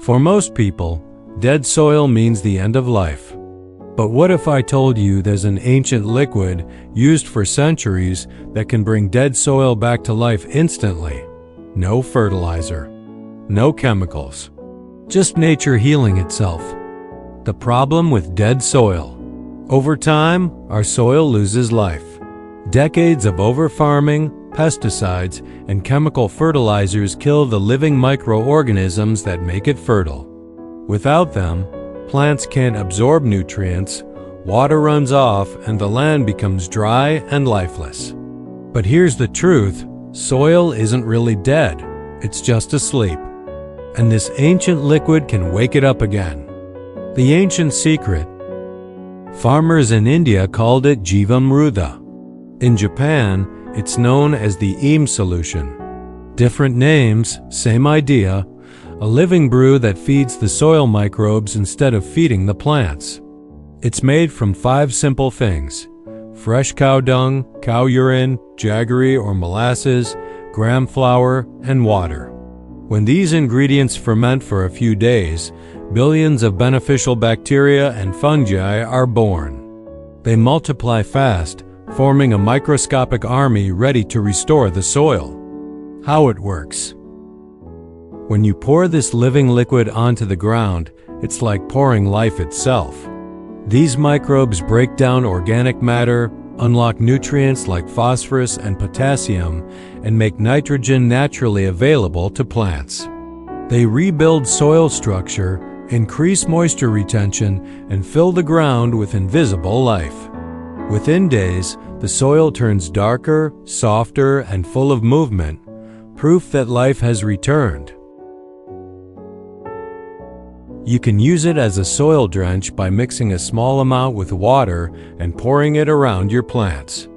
For most people, dead soil means the end of life. But what if I told you there's an ancient liquid used for centuries that can bring dead soil back to life instantly? No fertilizer, no chemicals, just nature healing itself. The problem with dead soil. Over time, our soil loses life. Decades of over-farming, pesticides, and chemical fertilizers kill the living microorganisms that make it fertile. Without them, plants can't absorb nutrients, water runs off, and the land becomes dry and lifeless. But here's the truth, soil isn't really dead, it's just asleep. And this ancient liquid can wake it up again. The ancient secret. Farmers in India called it Jeevamrutha. In Japan, it's known as the EAM solution. Different names, same idea, a living brew that feeds the soil microbes instead of feeding the plants. It's made from 5 simple things: fresh cow dung, cow urine, jaggery or molasses, gram flour, and water. When these ingredients ferment for a few days, billions of beneficial bacteria and fungi are born. They multiply fast, forming a microscopic army ready to restore the soil. How it works. When you pour this living liquid onto the ground, it's like pouring life itself. These microbes break down organic matter, unlock nutrients like phosphorus and potassium, and make nitrogen naturally available to plants. They rebuild soil structure, increase moisture retention, and fill the ground with invisible life. Within days, the soil turns darker, softer, and full of movement, proof that life has returned. You can use it as a soil drench by mixing a small amount with water and pouring it around your plants,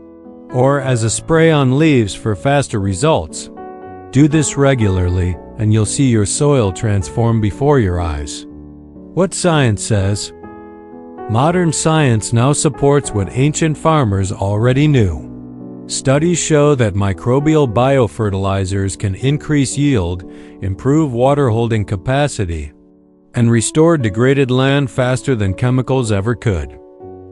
or as a spray on leaves for faster results. Do this regularly, and you'll see your soil transform before your eyes. What science says? Modern science now supports what ancient farmers already knew. Studies show that microbial bio-fertilizers can increase yield, improve water-holding capacity, and restore degraded land faster than chemicals ever could.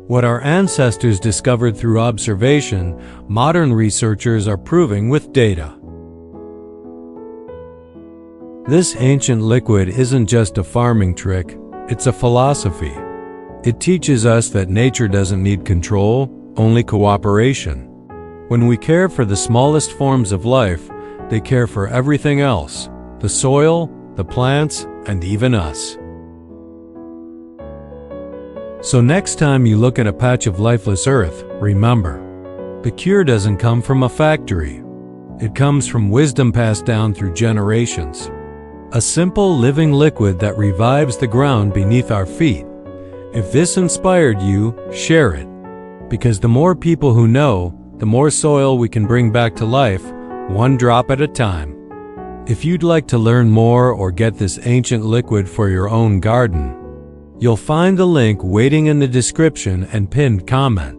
What our ancestors discovered through observation, modern researchers are proving with data. This ancient liquid isn't just a farming trick, it's a philosophy. It teaches us that nature doesn't need control, only cooperation. When we care for the smallest forms of life, they care for everything else, the soil, the plants, and even us. So next time you look at a patch of lifeless earth, remember, the cure doesn't come from a factory. It comes from wisdom passed down through generations. A simple living liquid that revives the ground beneath our feet. If this inspired you, share it. Because the more people who know, the more soil we can bring back to life, one drop at a time. If you'd like to learn more or get this ancient liquid for your own garden, you'll find the link waiting in the description and pinned comment.